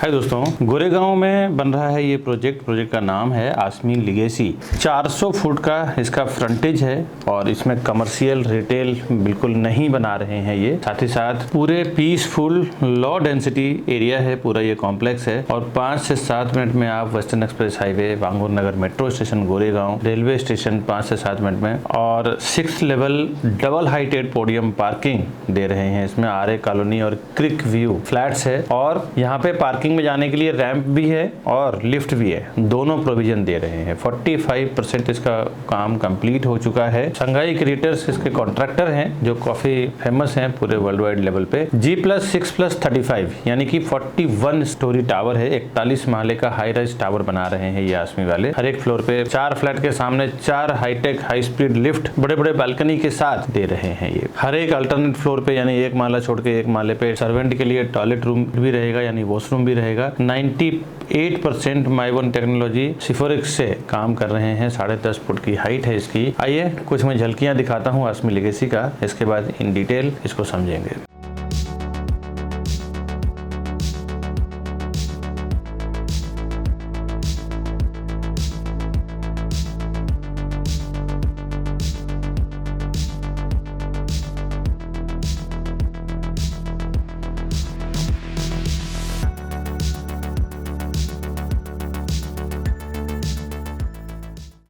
हाय दोस्तों, गोरेगांव में बन रहा है ये प्रोजेक्ट का नाम है आसमी लीगेसी। 400 फुट का इसका फ्रंटेज है और इसमें कमर्शियल रिटेल बिल्कुल नहीं बना रहे हैं ये। साथ ही साथ पूरे पीसफुल लो डेंसिटी एरिया है, पूरा ये कॉम्प्लेक्स है और 5 से 7 मिनट में आप western express highway, Bangur Nagar metro station Goregaon, railway station 5 से 7 मिनट में और 6th level double heighted podium parking दे रहे हैं। इसमें आरए कॉलोनी और क्रिक व्यू फ्लैट्स है और यहाँ पे पार्किंग में जाने के लिए रैंप भी है और लिफ्ट भी है, दोनों प्रोविजन दे रहे हैं। 45% इसका काम कंप्लीट हो चुका है। संघाई क्रिएटर्स इसके कॉन्ट्रैक्टर हैं जो काफी फेमस हैं पूरे वर्ल्ड वाइड लेवल पे। G+6+35 यानी कि 41 स्टोरी टावर है, 41 माले का हाई राइज टावर बना रहे हैं ये आसमी वाले। हर एक फ्लोर पे 4 फ्लैट के सामने 4 हाईटेक हाई स्पीड लिफ्ट बड़े बड़े बालकनी के साथ दे रहे हैं ये। हर एक अल्टरनेट फ्लोर पे यानी एक माला छोड़ के एक माले पे सर्वेंट के लिए टॉयलेट रूम भी रहेगा यानी वॉशरूम भी रहेगा। 98% माइवन टेक्नोलॉजी सिफोरिक्स से काम कर रहे हैं। 10.5 फुट की हाइट है इसकी। आइए कुछ मैं झलकियां दिखाता हूं आसमी लीगेसी का, इसके बाद इन डिटेल इसको समझेंगे।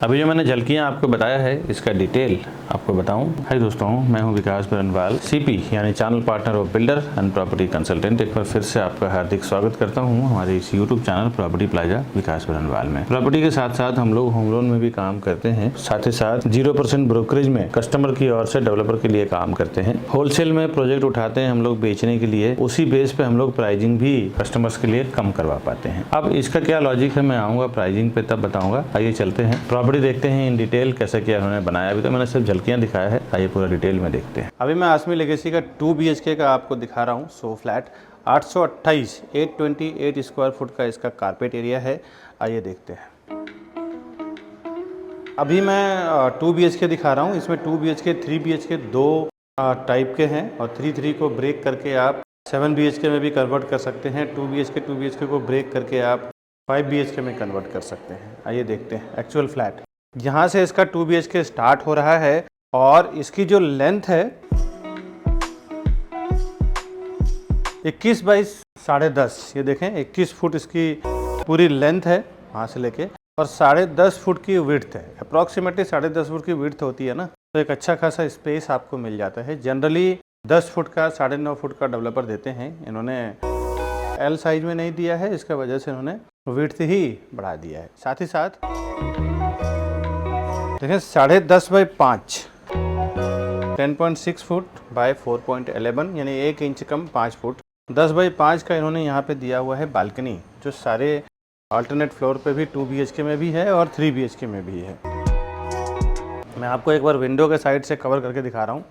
अभी जो मैंने झलकियां आपको बताया है इसका डिटेल आपको बताऊं। हाय दोस्तों, मैं हूं विकास बरनवाल, सीपी यानी channel partner of builder and property consultant. एक बार फिर से आपका हार्दिक स्वागत करता हूं हमारे इस यूट्यूब चैनल प्रॉपर्टी प्लाजा विकास बरनवाल में। प्रॉपर्टी के साथ साथ हम लोग होम लोन में भी काम करते हैं, साथ ही साथ 0% ब्रोकरेज में कस्टमर की ओर से डेवलपर के लिए काम करते हैं। होलसेल में प्रोजेक्ट उठाते हैं हम लोग बेचने के लिए, उसी बेस पे हम लोग प्राइसिंग भी कस्टमर्स के लिए कम करवा पाते हैं। अब इसका क्या लॉजिक है मैं आऊंगा प्राइसिंग पे तब बताऊंगा। आइए चलते हैं प्रॉपर्टी देखते हैं इन डिटेल कैसे क्या उन्होंने बनाया। अभी तो मैंने सिर्फ झलकियां दिखाया है, आइए पूरा डिटेल में देखते हैं। अभी मैं आसमी लीगेसी का 2 BHK का आपको दिखा रहा हूँ। सो फ्लैट 828 स्क्वायर फुट का इसका कारपेट एरिया है। आइए देखते हैं। अभी मैं 2 BHK दिखा रहा हूँ। इसमें 2 BHK 3 BHK दो टाइप के हैं और 3 को ब्रेक करके आप 7 BHK में भी कन्वर्ट कर सकते हैं। 2 BHK को ब्रेक करके आप 5 BHK में कन्वर्ट कर सकते हैं। आइए देखते हैं एक्चुअल फ्लैट। यहाँ से इसका 2 BHK स्टार्ट हो रहा है और इसकी जो लेंथ है 21 बाई 10.5, ये देखें 21 फुट इसकी पूरी लेंथ है वहाँ से लेके और 10.5 फुट की विड्थ है। अप्रॉक्सीमेटली 10.5 फुट की विड्थ होती है ना, तो एक अच्छा खासा स्पेस आपको मिल जाता है। जनरली 10 फुट का 9.5 फुट का डेवलपर देते हैं, इन्होंने L साइज में नहीं दिया है, इसका वजह से इन्होंने विड्थ ही बढ़ा दिया है। साथ ही साथ देखें 10.5 बाई 5 10.6 फुट बाय 4.11 यानी 1 इंच कम 5 फुट। 10 बाई 5 का इन्होंने यहाँ पे दिया हुआ है बालकनी, जो सारे अल्टरनेट फ्लोर पे भी 2 BHK में भी है और 3 BHK में भी है। मैं आपको एक बार विंडो के साइड से कवर करके दिखा रहा हूँ।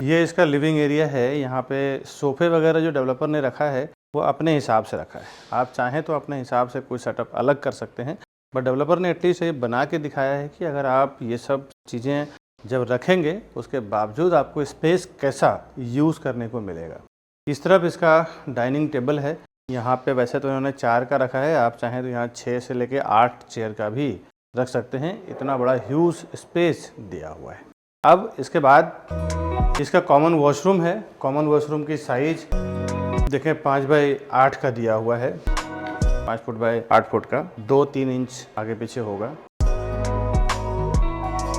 ये इसका लिविंग एरिया है। यहाँ पे सोफे वगैरह जो डेवलपर ने रखा है वो अपने हिसाब से रखा है। आप चाहें तो अपने हिसाब से कोई सेटअप अलग कर सकते हैं, बट डेवलपर ने एटलीस्ट ये बना के दिखाया है कि अगर आप ये सब चीज़ें जब रखेंगे उसके बावजूद आपको स्पेस कैसा यूज़ करने को मिलेगा। इस तरफ इसका डाइनिंग टेबल है। यहाँ पे वैसे तो इन्होंने 4 का रखा है, आप चाहें तो यहाँ 6 से लेके 8 चेयर का भी रख सकते हैं। इतना बड़ा ह्यूज स्पेस दिया हुआ है। अब इसके बाद इसका कॉमन वॉशरूम है। कॉमन वॉशरूम की साइज देखें 5 बाई 8 का दिया हुआ है, 5 फुट बाई 8 फुट का, 2-3 इंच आगे पीछे होगा।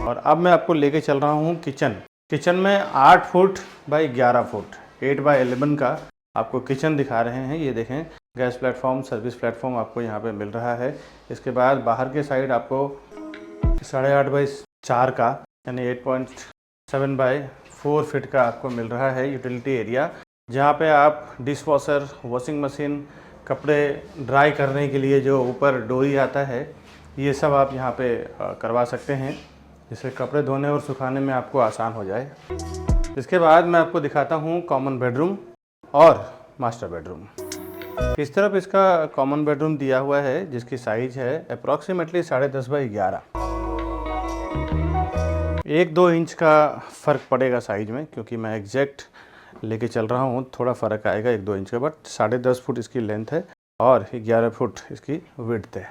और अब मैं आपको लेके चल रहा हूँ किचन में 8 फुट बाई 11 फुट 8 बाई 11 का आपको किचन दिखा रहे हैं। ये देखें गैस प्लेटफॉर्म, सर्विस प्लेटफॉर्म आपको यहाँ पे मिल रहा है। इसके बाद बाहर के साइड आपको 8.5 बाई 4 का यानी 8.7 बाई 4 फीट का आपको मिल रहा है यूटिलिटी एरिया, जहाँ पे आप डिश वॉशर, वॉशिंग मशीन, कपड़े ड्राई करने के लिए जो ऊपर डोरी आता है, ये सब आप यहाँ पे करवा सकते हैं, जिससे कपड़े धोने और सुखाने में आपको आसान हो जाए। इसके बाद मैं आपको दिखाता हूँ कॉमन बेडरूम और मास्टर बेडरूम। इस तरफ इसका कॉमन बेडरूम दिया हुआ है जिसकी साइज है अप्रॉक्सीमेटली 10.5 बाई 11। 1-2 इंच का फ़र्क पड़ेगा साइज में, क्योंकि मैं एग्जैक्ट लेके चल रहा हूँ, थोड़ा फ़र्क आएगा 1-2 इंच का, बट 10.5 फुट इसकी लेंथ है और 11 फुट इसकी विड्थ है।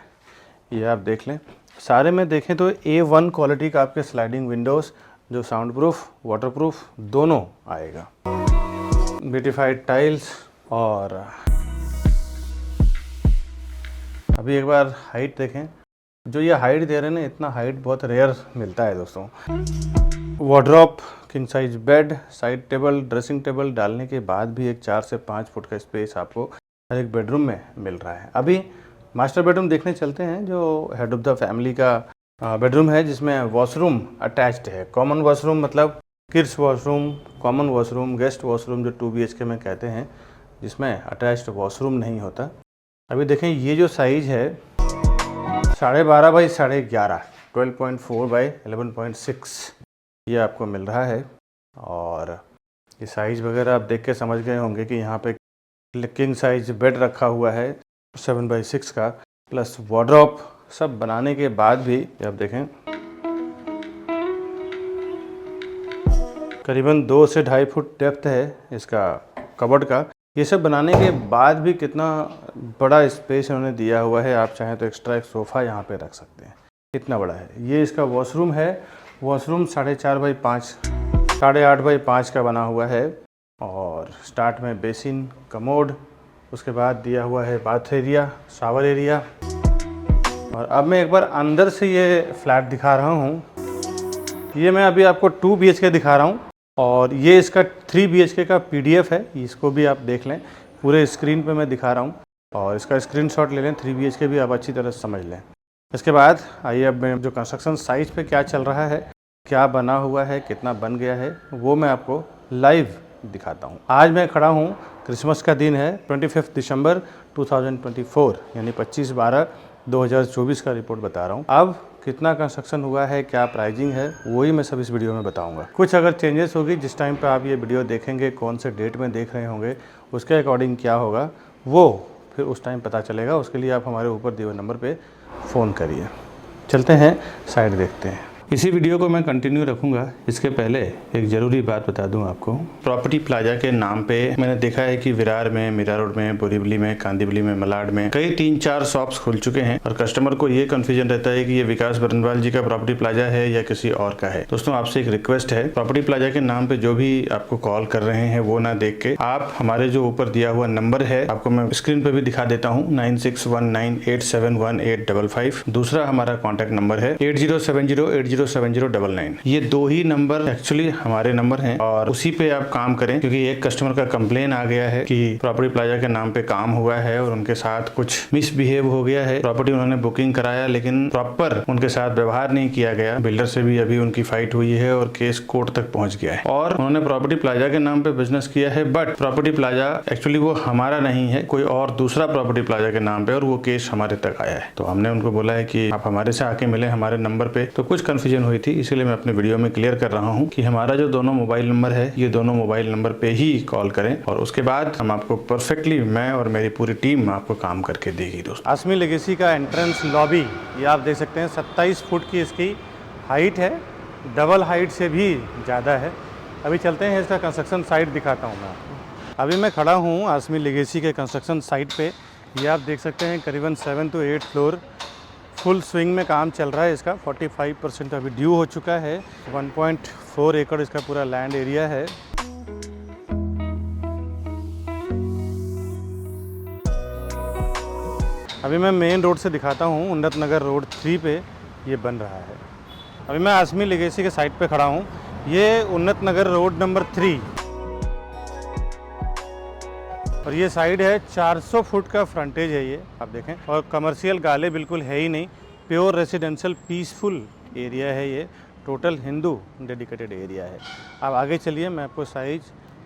ये आप देख लें। सारे में देखें तो A1 क्वालिटी का आपके स्लाइडिंग विंडोज़, जो साउंड प्रूफ, वाटर प्रूफ दोनों आएगा। Beautified tiles. और अभी एक बार हाइट देखें, जो ये हाइट दे रहे हैं ना, इतना हाइट बहुत रेयर मिलता है दोस्तों। Wardrobe, king size bed, side table, dressing table डालने के बाद भी एक 4 से 5 फुट का स्पेस आपको हर एक बेडरूम में मिल रहा है। अभी मास्टर बेडरूम देखने चलते हैं, जो हेड ऑफ द फैमिली का बेडरूम है, जिसमें वॉशरूम अटैच्ड है। कॉमन वॉशरूम मतलब kids washroom, common washroom, guest washroom जो 2 BHK में कहते हैं, जिसमें अटैच्ड वॉशरूम नहीं होता। अभी देखें ये जो साइज़ है 12.5 बाई 11.5, 12.4 बाई 11.6 ये आपको मिल रहा है। और ये साइज़ वगैरह आप देख के समझ गए होंगे कि यहाँ पे किंग साइज बेड रखा हुआ है 7/6 का, प्लस वार्डरोब सब बनाने के बाद भी आप देखें करीबन 2 से 2.5 फुट डेप्थ है इसका कबर्ड का। ये सब बनाने के बाद भी कितना बड़ा स्पेस उन्होंने दिया हुआ है। आप चाहें तो एक्स्ट्रा एक सोफ़ा यहाँ पे रख सकते हैं, इतना बड़ा है। ये इसका वॉशरूम है। वॉशरूम 4.5 बाई 5, 8.5 बाई 5 का बना हुआ है। और स्टार्ट में बेसिन, कमोड, उसके बाद दिया हुआ है बाथ एरिया, शावर एरिया। और अब मैं एक बार अंदर से ये फ्लैट दिखा रहा हूँ। ये मैं अभी आपको 2 BHK दिखा रहा हूँ और ये इसका 3 BHK का PDF है, इसको भी आप देख लें। पूरे स्क्रीन पे मैं दिखा रहा हूँ और इसका स्क्रीनशॉट ले लें। 3 BHK भी आप अच्छी तरह से समझ लें। इसके बाद आइए अब मैं जो कंस्ट्रक्शन साइट पे क्या चल रहा है, क्या बना हुआ है, कितना बन गया है, वो मैं आपको लाइव दिखाता हूँ। आज मैं खड़ा हूँ, क्रिसमस का दिन है, 25 दिसंबर 2024 यानी 25/12/2024 का रिपोर्ट बता रहा हूँ। अब कितना कंस्ट्रक्शन हुआ है, क्या प्राइजिंग है, वही मैं सब इस वीडियो में बताऊंगा। कुछ अगर चेंजेस होगी, जिस टाइम पे आप ये वीडियो देखेंगे, कौन से डेट में देख रहे होंगे, उसके अकॉर्डिंग क्या होगा वो फिर उस टाइम पता चलेगा। उसके लिए आप हमारे ऊपर दिए हुए नंबर पे फ़ोन करिए। चलते हैं साइड देखते हैं। इसी वीडियो को मैं कंटिन्यू रखूंगा। इसके पहले एक ज़रूरी बात बता दूं आपको। प्रॉपर्टी प्लाजा के नाम पे मैंने देखा है कि विरार में, मीरा रोड में, बोरीवली में, कांदिवली में, मलाड में कई 3-4 शॉप्स खुल चुके हैं और कस्टमर को ये कंफ्यूजन रहता है कि ये विकास बरनवाल जी का प्रॉपर्टी प्लाजा है या किसी और का है। दोस्तों आपसे एक रिक्वेस्ट है, प्रॉपर्टी प्लाजा के नाम पे जो भी आपको कॉल कर रहे हैं वो ना देख के आप हमारे जो ऊपर दिया हुआ नंबर है, आपको मैं स्क्रीन पे भी दिखा देता हूँ, 9619871855। दूसरा हमारा कॉन्टैक्ट नंबर है 8070807099। ये 2 ही नंबर एक्चुअली हमारे नंबर हैं और उसी पे आप काम करें, क्योंकि एक कस्टमर का कंप्लेन आ गया है कि प्रॉपर्टी प्लाजा के नाम पे काम हुआ है और उनके साथ कुछ मिसबिहेव हो गया है। प्रॉपर्टी उन्होंने बुकिंग कराया लेकिन प्रॉपर उनके साथ व्यवहार नहीं किया गया। बिल्डर से भी अभी उनकी फाइट हुई है और केस कोर्ट तक पहुंच गया है और उन्होंने प्रॉपर्टी प्लाजा के नाम पे बिजनेस किया है, बट प्रॉपर्टी प्लाजा एक्चुअली वो हमारा नहीं है, कोई और दूसरा प्रॉपर्टी प्लाजा के नाम पे, और वो केस हमारे तक आया है। तो हमने उनको बोला है कि आप हमारे से आके मिले हमारे नंबर पे। तो कुछ कंफ्यूजन हुई थी, इसलिए मैं अपने वीडियो में क्लियर कर रहा हूं कि हमारा जो दोनों मोबाइल नंबर है, ये दोनों मोबाइल नंबर पे ही कॉल करें और उसके बाद हम आपको परफेक्टली, मैं और मेरी पूरी टीम आपको काम करके देगी। दोस्तों आसमी लेगेसी का एंट्रेंस लॉबी ये आप देख सकते हैं, 27 फुट की इसकी हाइट है, डबल हाइट से भी ज़्यादा है। अभी चलते हैं इसका कंस्ट्रक्शन साइट दिखाता हूँ मैं आपको। अभी मैं खड़ा हूँ आसमी लेगेसी के कंस्ट्रक्शन साइट पे। ये आप देख सकते हैं करीबन 7 to 8 फ्लोर फुल स्विंग में काम चल रहा है। इसका 45% अभी ड्यू हो चुका है। 1.4 एकड़ इसका पूरा लैंड एरिया है। अभी मैं मेन रोड से दिखाता हूँ, उन्नत नगर रोड 3 पे ये बन रहा है। अभी मैं आसमी लेगेसी के साइट पे खड़ा हूँ। ये उन्नत नगर रोड नंबर 3 और ये साइड है, 400 फुट का फ्रंटेज है ये, आप देखें। और कमर्शियल गाले बिल्कुल है ही नहीं, प्योर रेसिडेंशियल पीसफुल एरिया है ये, टोटल हिंदू डेडिकेटेड एरिया है। अब आगे चलिए, मैं आपको size,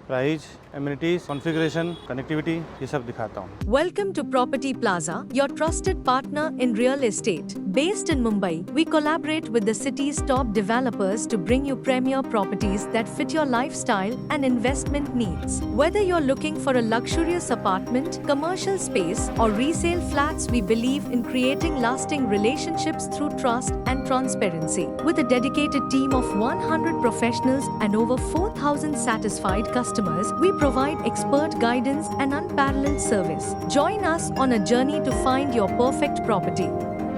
price, amenities, configuration, connectivity ये सब दिखाता हूँ। Welcome to Property Plaza, your trusted partner in real estate. Based in Mumbai, we collaborate with the city's top developers to bring you premier properties that fit your lifestyle and investment needs. Whether you're looking for a luxurious apartment, commercial space, or resale flats, we believe in creating lasting relationships through trust and transparency. With a dedicated team of 100 professionals and over 4,000 satisfied customers, we provide expert guidance and unparalleled service. Join us on a journey to find your perfect property.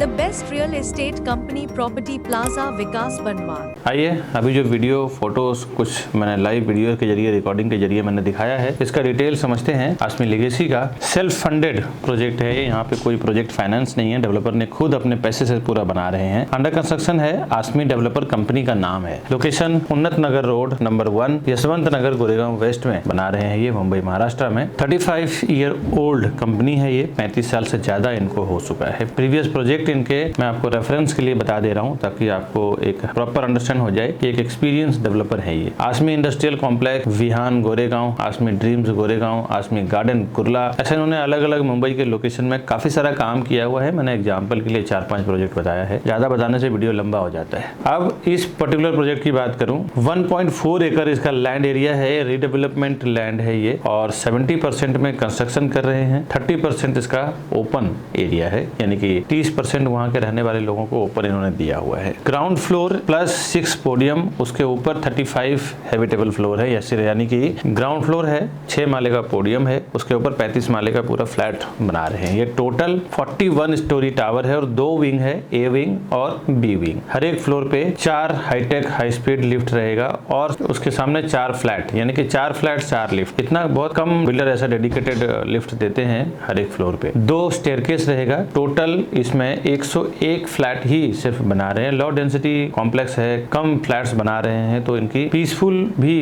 The best real estate company, Property Plaza, विकास बनवार। आइए अभी जो video photos कुछ मैंने live video के जरिए recording के जरिए मैंने दिखाया है, इसका डिटेल समझते हैं। आसमी लीगेसी का सेल्फ फंडेड प्रोजेक्ट है, यहाँ पे कोई प्रोजेक्ट फाइनेंस नहीं है, डेवलपर ने खुद अपने पैसे से पूरा बना रहे हैं। अंडर कंस्ट्रक्शन है, आसमी डेवलपर कंपनी का नाम है। लोकेशन उन्नत नगर रोड नंबर 1, यशवंत नगर, गोरेगांव वेस्ट में बना रहे हैं ये, मुंबई महाराष्ट्र में। 35 ईयर ओल्ड कंपनी है ये, 35 साल से ज्यादा इनको हो चुका है। प्रीवियस प्रोजेक्ट इनके मैं आपको रेफरेंस के लिए बता दे रहा हूं ताकि आपको एक प्रॉपर अंडरस्टैंड हो जाए कि एक एक्सपीरियंस डेवलपर है ये। Aasmi industrial complex, Vihaan Goregaon, Aasmi dreams Goregaon, Aasmi garden Kurla, ऐसे इन्होंने अलग अलग मुंबई के लोकेशन में काफी सारा काम किया हुआ है। मैंने एग्जाम्पल के लिए 4-5 प्रोजेक्ट बताया है, ज्यादा बताने से वीडियो लंबा हो जाता है। अब इस पर्टिकुलर प्रोजेक्ट की बात करूं, 1.4 एकड़ इसका लैंड एरिया है, रीडेवलपमेंट लैंड है ये, और 70% में कंस्ट्रक्शन कर रहे हैं। 30% इसका ओपन एरिया है, यानी कि 30% वहां के रहने वाले लोगों को ओपन इन्होंने दिया हुआ है। ग्राउंड फ्लोर प्लस 6 पोडियम, उसके ऊपर 35 हैबिटेबल फ्लोर है, यानी कि ग्राउंड फ्लोर है, 6 माले का पोडियम है, उसके ऊपर 35 माले का पूरा फ्लैट बना रहे हैं। ये टोटल 41 स्टोरी टावर है और 2 विंग है, ए विंग और बी विंग। हर एक फ्लोर पे 4 हाईटेक हाई स्पीड लिफ्ट रहेगा और उसके सामने 4 फ्लैट, यानी कि 4 फ्लैट 4 लिफ्ट। इतना बहुत कम बिल्डर ऐसा डेडिकेटेड लिफ्ट देते हैं हर एक फ्लोर पे। 2 स्टेयरकेस रहेगा। टोटल इसमें 101 फ्लैट ही सिर्फ बना रहे हैं। लो डेंसिटी कॉम्प्लेक्स है, कम फ्लैट्स बना रहे हैं, तो इनकी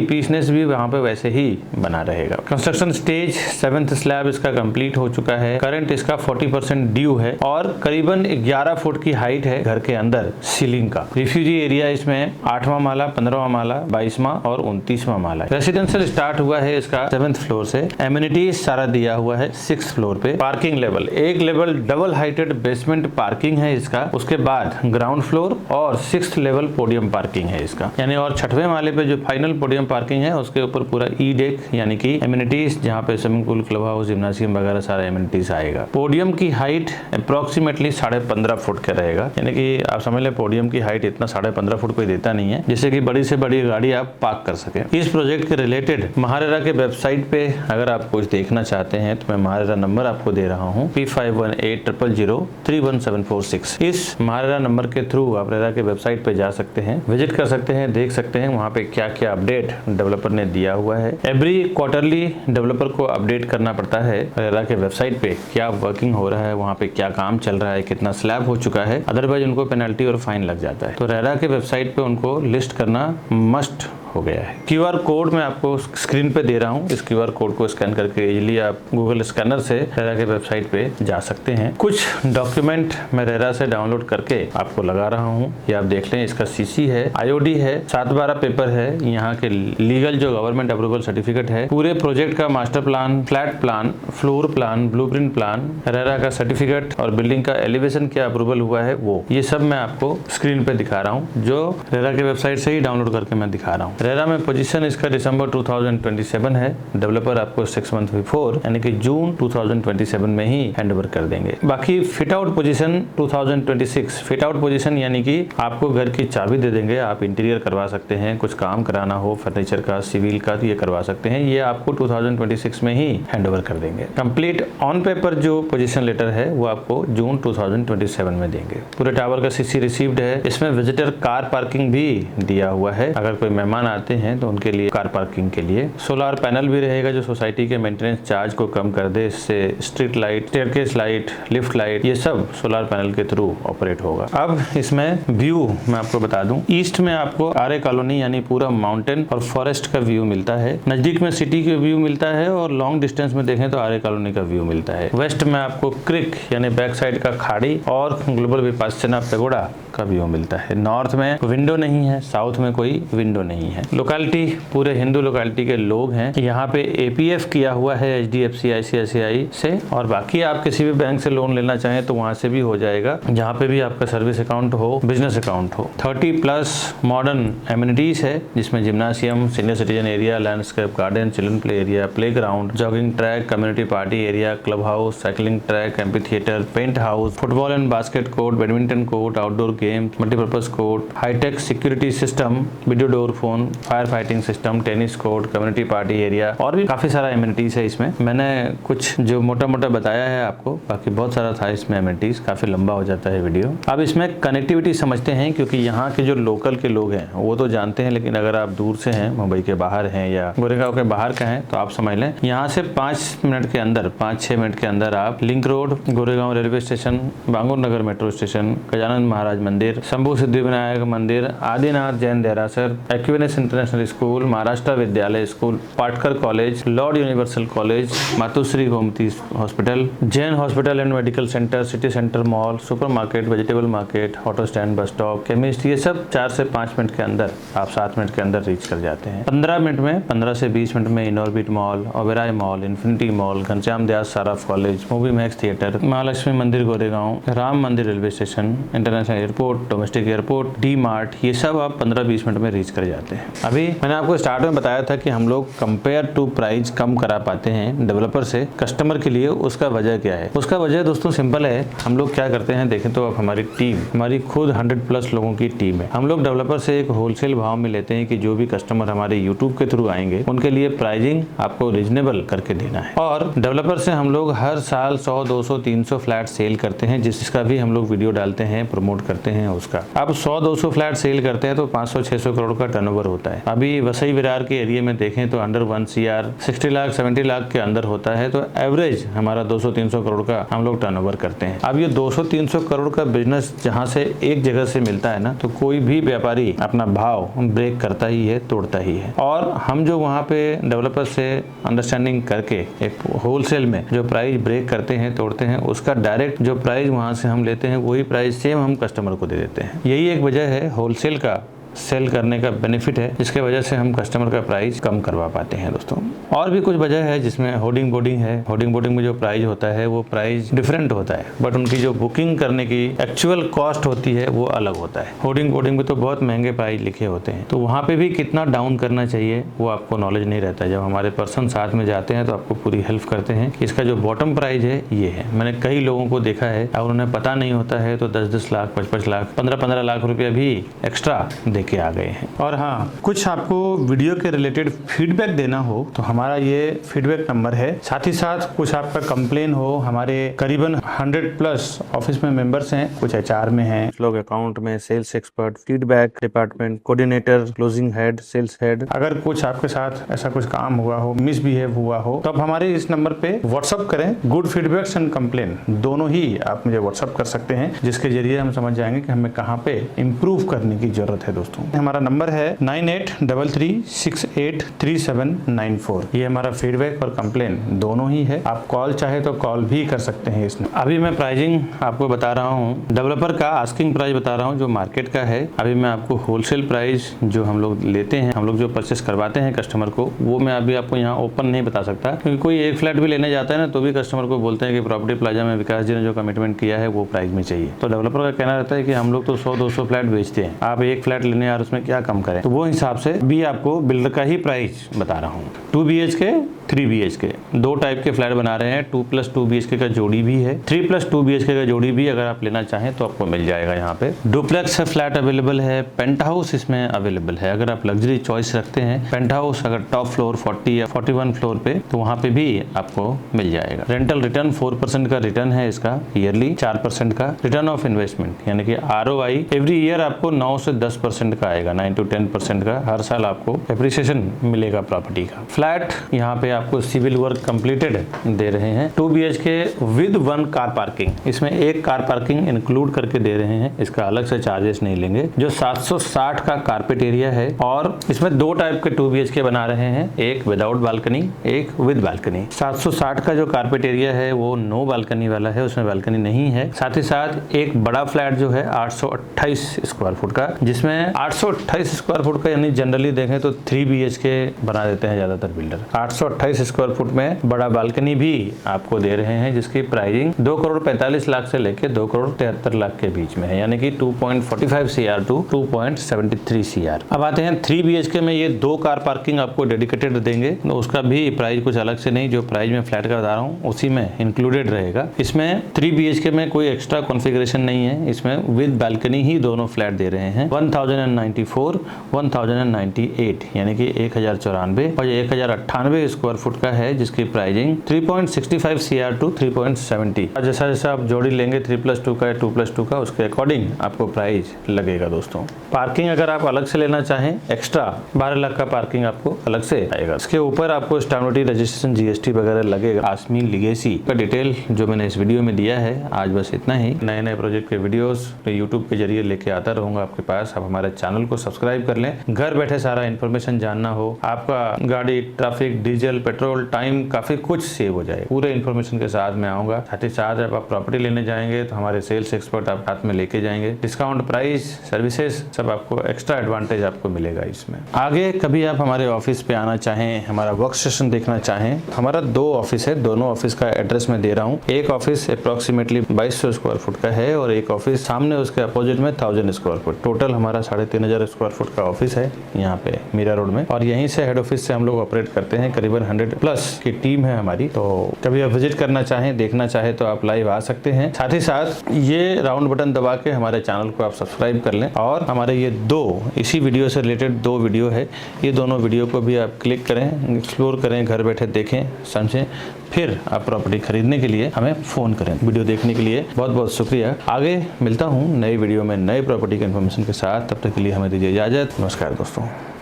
पीसनेस भी वहां पे वैसे ही बना रहेगा। कंस्ट्रक्शन स्टेज 7th स्लैब इसका कंप्लीट हो चुका है। करंट इसका 40% ड्यू है और करीबन 11 फुट की हाइट है घर के अंदर सीलिंग का। रिफ्यूजी एरिया इसमें 8वां माला, 15वां माला, 22वां और 29वां माला। रेसिडेंशियल स्टार्ट हुआ है इसका 7th फ्लोर से। एमिनिटीज सारा दिया हुआ है 6th फ्लोर पे। पार्किंग लेवल, एक level double heighted basement parking है इसका, उसके बाद ग्राउंड फ्लोर और 6th लेवल पोडियम पार्किंग है इसका, यानी और 6वें माले पे जो फाइनल पोडियम पार्किंग है उसके ऊपर पूरा ई डेक, यानी कि एमिनिटीज, जहाँ पे स्विमिंग पूल, क्लब हाउस, जिम्नासियम वगैरह सारा एमिनिटीज आएगा। पोडियम की हाइट अप्रोक्सीमेटली 15.5 फुट का रहेगा, यानी कि आप समझ लें पोडियम की हाइट इतना 15.5 फुट कोई देता नहीं है, जिससे कि बड़ी से बड़ी गाड़ी आप पार्क कर सके। इस प्रोजेक्ट के रिलेटेड महारेरा के वेबसाइट पे अगर आप कुछ देखना चाहते हैं तो मैं महारेरा नंबर आपको दे रहा हूँ, P5180031746। इस महारेरा नंबर के थ्रू आप रेरा के वेबसाइट पे जा सकते हैं, विजिट कर सकते हैं, देख सकते हैं वहाँ पे क्या क्या अपडेट डेवलपर ने दिया हुआ है। एवरी क्वार्टरली डेवलपर को अपडेट करना पड़ता है रेरा के वेबसाइट पे, क्या वर्किंग हो रहा है, वहाँ पे क्या काम चल रहा है, कितना स्लैब हो चुका है, अदरवाइज उनको पेनल्टी और फाइन लग जाता है। तो रेरा के वेबसाइट पे उनको लिस्ट करना मस्ट हो गया है। QR कोड मैं आपको स्क्रीन पे दे रहा हूँ, इस QR कोड को स्कैन करके इजीली आप गूगल स्कैनर से रेरा के वेबसाइट पे जा सकते हैं। कुछ डॉक्यूमेंट मैं रेरा से डाउनलोड करके आपको लगा रहा हूँ, ये आप देख लें। इसका CC है, IOD है, 7/12 पेपर है, यहाँ के लीगल जो गवर्नमेंट अप्रूवल सर्टिफिकेट है, पूरे प्रोजेक्ट का master plan, flat plan, floor plan, blueprint plan, RERA का सर्टिफिकेट और बिल्डिंग का एलिवेशन क्या अप्रूवल हुआ है वो, ये सब मैं आपको स्क्रीन पे दिखा रहा हूँ, जो रेरा के वेबसाइट से ही डाउनलोड करके मैं दिखा रहा हूँ। रेरा में पोजीशन इसका दिसंबर 2027 है। डेवलपर आपको 6 मंथ बिफोर, यानी कि जून 2027 में ही हैंडओवर कर देंगे। बाकी fit out position 2026। Fit out position यानी कि आपको घर की चाबी दे देंगे, आप इंटीरियर करवा सकते हैं, कुछ काम कराना हो फर्नीचर का, सिविल का, तो ये करवा सकते हैं। ये आपको 2026 में ही हैंडओवर कर देंगे। कंप्लीट ऑन पेपर जो पोजीशन लेटर है वो आपको जून 2027 में देंगे। पूरे टावर का CC रिसीव्ड है। इसमें विजिटर कार पार्किंग भी दिया हुआ है, अगर कोई मेहमान आते हैं तो उनके लिए कार पार्किंग के लिए। सोलर पैनल भी रहेगा जो सोसाइटी के मेंटेनेंस चार्ज को कम कर दे, इससे street light, staircase light, lift light, ये सब सोलर पैनल के थ्रू ऑपरेट होगा। अब इसमें व्यू मैं आपको बता दूं, ईस्ट में आपको आर्य कॉलोनी यानी पूरा माउंटेन और फॉरेस्ट का व्यू मिलता है, नजदीक में सिटी का व्यू मिलता है और लॉन्ग डिस्टेंस में देखें तो आर्य कॉलोनी का व्यू मिलता है। वेस्ट में आपको क्रिक यानी बैक साइड का खाड़ी और ग्लोबल विपासना पेगोडा का व्यू मिलता है। नॉर्थ में विंडो नहीं है, साउथ में कोई विंडो नहीं है। है। लोकेलिटी पूरे हिंदू लोकेलिटी के लोग हैं। यहाँ पे APF किया हुआ है HDFC ICICI से, और बाकी आप किसी भी बैंक से लोन लेना चाहें तो वहाँ से भी हो जाएगा, जहाँ पे भी आपका सर्विस अकाउंट हो, बिजनेस अकाउंट हो। 30+ मॉडर्न एमिनिटीज है, जिसमें gymnasium, senior citizen area, landscape garden, children play area, play ground, jogging track, community party area, club house, cycling track, amphitheatre, penthouse, football and basket court, badminton court, outdoor games, multipurpose court, hitech security system, video door phone, fire fighting system, tennis court, community party area, और भी काफी सारा amenities है इसमें। मैंने कुछ जो मोटा मोटा बताया है आपको, बाकी बहुत सारा था इसमें एमिनिटीज, काफी लंबा हो जाता है वीडियो। अब इसमें कनेक्टिविटी समझते हैं, क्योंकि यहाँ के जो लोकल के लोग हैं वो तो जानते हैं, लेकिन अगर आप दूर से हैं, मुंबई के बाहर हैं या गोरेगांव के बाहर का हैं, तो आप समझ लें यहाँ से 5 मिनट के अंदर, 5-6 मिनट के अंदर आप link road, Goregaon railway station, Bangur Nagar metro station, Gajanan Maharaj Mandir, Shambhu Siddhivinayak Mandir, Adinath Jain Derasar, Aquinas international school, Maharashtra Vidyalaya school, Patkar college, lord universal college, Matushri Gomati hospital, Jain hospital and medical centre, city centre mall, supermarket, vegetable market, auto stand, bus stop, chemist, ये सब 4 से 5 minute के अंदर, आप 7 minute के अंदर reach कर जाते हैं। 15 मिनट में, 15 से 20 मिनट में Inorbit mall, Oberoi mall, Infinity mall, Ghanshyam Das Saraf college, movie max theatre, Mahalakshmi Mandir Goregaon, Ram Mandir railway station, international airport, domestic airport, D mart, ये सब आप 15-20 मिनट में रीच कर जाते हैं। अभी मैंने आपको स्टार्ट में बताया था कि हम लोग कंपेयर टू प्राइस कम करा पाते हैं डेवलपर से कस्टमर के लिए। उसका वजह क्या है? उसका वजह दोस्तों सिंपल है। हम लोग क्या करते हैं, देखें तो आप हमारी टीम, हमारी खुद 100+ लोगों की टीम है। हम लोग डेवलपर से एक होलसेल भाव में लेते हैं कि जो भी कस्टमर हमारे यूट्यूब के थ्रू आएंगे उनके लिए प्राइसिंग आपको रीजनेबल करके देना है। और डेवलपर से हम लोग हर साल 100, 200, 300 फ्लैट सेल करते हैं, जिसका भी हम लोग वीडियो डालते हैं, प्रमोट करते हैं उसका। अब 100-200 फ्लैट सेल करते हैं तो 500-600 करोड़ का टर्नओवर होता है। अभी वसई विरार के एरिया में देखें तो अंडर 1 CR 60 लाख 70 लाख के अंदर होता है, तो एवरेज हमारा 200-300 करोड़ का हम लोग टर्नओवर करते हैं। अब ये 200-300 करोड़ का बिजनेस जहां से एक जगह से मिलता है ना, तो कोई भी व्यापारी अपना भाव ब्रेक करता ही है, तोड़ता ही है। और हम जो वहां पे डेवलपर से अंडरस्टैंडिंग करके एक होलसेल में जो प्राइस ब्रेक करते हैं, तोड़ते हैं, उसका डायरेक्ट जो प्राइस वहां से हम लेते हैं वही प्राइस सेम हम कस्टमर को दे देते हैं। यही एक वजह है होलसेल का सेल करने का बेनिफिट है, जिसके वजह से हम कस्टमर का प्राइस कम करवा पाते हैं दोस्तों। और भी कुछ वजह है, जिसमें होर्डिंग बोर्डिंग है। होर्डिंग बोर्डिंग में जो प्राइस होता है वो प्राइस डिफरेंट होता है, बट उनकी जो बुकिंग करने की एक्चुअल कॉस्ट होती है वो अलग होता है। होर्डिंग बोर्डिंग में तो बहुत महंगे प्राइस लिखे होते हैं, तो वहाँ पे भी कितना डाउन करना चाहिए वो आपको नॉलेज नहीं रहता है। जब हमारे पर्सन साथ में जाते हैं तो आपको पूरी हेल्प करते हैं कि इसका जो बॉटम प्राइस है ये है। मैंने कई लोगों को देखा है और उन्हें पता नहीं होता है तो 10-10 लाख, 55 लाख, 15-15 लाख रुपया भी एक्स्ट्रा दे के आ गए हैं। और हाँ, कुछ आपको वीडियो के रिलेटेड फीडबैक देना हो तो हमारा ये फीडबैक नंबर है। साथ ही साथ कुछ आपका कंप्लेन हो, हमारे करीबन 100+ ऑफिस में मेंबर्स हैं, कुछ HR में हैं, लोग अकाउंट में, sales expert, feedback department, coordinator, closing head, sales head, अगर कुछ आपके साथ ऐसा कुछ काम हुआ हो, मिसबिहेव हुआ हो, तो आप हमारे इस नंबर पे व्हाट्सअप करें। गुड फीडबैक्स एंड कंप्लेन दोनों ही आप मुझे व्हाट्सअप कर सकते हैं, जिसके जरिए हम समझ जाएंगे कि हमें कहाँ पे इम्प्रूव करने की जरूरत है। दोस्तों हमारा नंबर है 9833683794। ये हमारा फीडबैक और कंप्लेन दोनों ही है। आप कॉल चाहे तो कॉल भी कर सकते हैं इसमें। अभी मैं प्राइसिंग आपको बता रहा हूँ, डेवलपर का आस्किंग प्राइस बता रहा हूँ जो मार्केट का है। अभी मैं आपको होलसेल प्राइस जो हम लोग लेते हैं, हम लोग जो परचेस करवाते हैं कस्टमर को, वो मैं अभी आपको यहाँ ओपन नहीं बता सकता, क्योंकि कोई एक फ्लैट भी लेने जाता है ना तो भी कस्टमर को बोलते हैं कि प्रॉपर्टी प्लाजा में विकास जी ने जो कमिटमेंट किया है वो प्राइस में चाहिए। तो डेवलपर का कहना रहता है कि हम लोग तो 100-200 फ्लैट बेचते हैं, आप एक फ्लैट लेने यार उसमें क्या कम करें। तो वो हिसाब से भी आपको बिल्डर का ही प्राइस बता रहा हूँ। 2 BHK 3 BHK दो टाइप के फ्लैट बना रहे हैं। 2+2 BHK का जोड़ी भी है, 3+2 BHK का जोड़ी भी अगर आप लेना चाहें तो आपको मिल जाएगा। यहाँ पे डुप्लेक्स फ्लैट अवेलेबल है, पेंट हाउस इसमें अवेलेबल है। अगर आप लग्जरी चॉइस रखते हैं, पेंट हाउस अगर टॉप फ्लोर 40 या 41 फ्लोर पे, तो वहाँ पे भी आपको मिल जाएगा। रेंटल रिटर्न 4% का रिटर्न है इसका ईयरली, 4% का रिटर्न ऑफ इन्वेस्टमेंट, यानी कि ROI एवरी ईयर आपको 9 से 10% का आएगा, 9 to 10% का हर साल आपको एप्रिसिएशन मिलेगा प्रॉपर्टी का। फ्लैट यहाँ पे आपको सिविल वर्क कंप्लीटेड दे रहे हैं। 2 BHK विद 1 कार पार्किंग, इसमें एक कार पार्किंग इंक्लूड करके दे रहे हैं, इसका अलग से चार्जेस नहीं लेंगे। जो 760 का कारपेट एरिया है और इसमें 2 टाइप के 2 BHK बना रहे हैं, एक विदाउट बालकनी, एक विद बालकनी। 760 का जो कारपेट एरिया है वो नो बालकनी वाला है, उसमें बालकनी नहीं है। साथ ही साथ एक बड़ा फ्लैट जो है 828 स्क्वायर फुट का, जिसमें 828 स्क्वायर फुट का यानी जनरली देखें तो 3 BHK बना देते हैं ज्यादातर बिल्डर। 828 स्क्वायर फुट में बड़ा बालकनी भी आपको दे रहे हैं, जिसकी प्राइसिंग 2 करोड़ 45 लाख से लेके 2 करोड़ 73 लाख के बीच में है, यानी कि 2.45 CR टू 2.73 CR। अब आते हैं 3 BHK में, ये 2 कार पार्किंग आपको डेडिकेटेड देंगे, तो उसका भी प्राइस कुछ अलग से नहीं, जो प्राइस में फ्लैट का बता रहा हूँ उसी में इंक्लूडेड रहेगा। इसमें 3 BHK में कोई एक्स्ट्रा कॉन्फ़िगरेशन नहीं है, इसमें विद बालकनी ही दोनों फ्लैट दे रहे हैं। 1094, 1098 यानी कि 1094 और ये 1098 स्क्वायर फुट का है, जिसकी प्राइसिंग 3.65 CR टू 3.70। जैसा जैसा आप जोड़ी लेंगे 3+2 का या 2+2 का, उसके अकॉर्डिंग आपको प्राइस लगेगा दोस्तों। पार्किंग अगर आप अलग से लेना चाहें, एक्स्ट्रा 12 लाख का पार्किंग आपको अलग से आएगा। इसके ऊपर आपको स्टैम्प ड्यूटी, रजिस्ट्रेशन, GST वगैरह लगेगा। आसमी लिगेसी का डिटेल जो मैंने इस वीडियो में दिया है, आज बस इतना ही। नए नए प्रोजेक्ट के वीडियोस यूट्यूब के जरिए लेके आता रहूंगा आपके पास। आप हमारे चैनल को सब्सक्राइब कर लें, घर बैठे सारा इन्फॉर्मेशन जानना हो, आपका गाड़ी, ट्रैफिक, डीजल, पेट्रोल, टाइम, काफी कुछ सेव हो जाए। पूरे इन्फॉर्मेशन के साथ मैं आऊंगा। साथ ही साथ जब आप प्रॉपर्टी लेने जाएंगे तो हमारे सेल्स एक्सपर्ट आप हाथ में लेके जाएंगे। डिस्काउंट, प्राइस, सर्विसेज सब आपको एक्स्ट्रा एडवांटेज आपको मिलेगा इसमें। आगे कभी आप हमारे ऑफिस पे आना चाहें, हमारा वर्क स्टेशन देखना चाहें, हमारा 2 ऑफिस है, दोनों ऑफिस का एड्रेस मैं दे रहा हूँ। एक ऑफिस अप्रोक्सीमेटली 2200 स्क्वायर फुट का है और एक ऑफिस सामने उसके अपोजिट में 1000 स्क्वायर फुट। टोटल हमारा 3500 स्क्वायर फुट का ऑफिस है यहाँ पे मीरा रोड में, और यहीं से हेड ऑफिस से हम लोग ऑपरेट करते हैं। करीबन 100+ की टीम है हमारी। तो कभी आप विजिट करना चाहें, देखना चाहें तो आप लाइव आ सकते हैं। साथ ही साथ ये राउंड बटन दबा के हमारे चैनल को आप सब्सक्राइब कर लें, और हमारे ये 2 इसी वीडियो से रिलेटेड 2 वीडियो है, ये दोनों वीडियो को भी आप क्लिक करें, एक्सप्लोर करें, घर बैठे देखें, समझें, फिर आप प्रॉपर्टी खरीदने के लिए हमें फ़ोन करें। वीडियो देखने के लिए बहुत बहुत शुक्रिया। आगे मिलता हूँ नई वीडियो में नए प्रॉपर्टी के इन्फॉर्मेशन के साथ, तब तक के लिए हमें दीजिए इजाज़त। नमस्कार दोस्तों।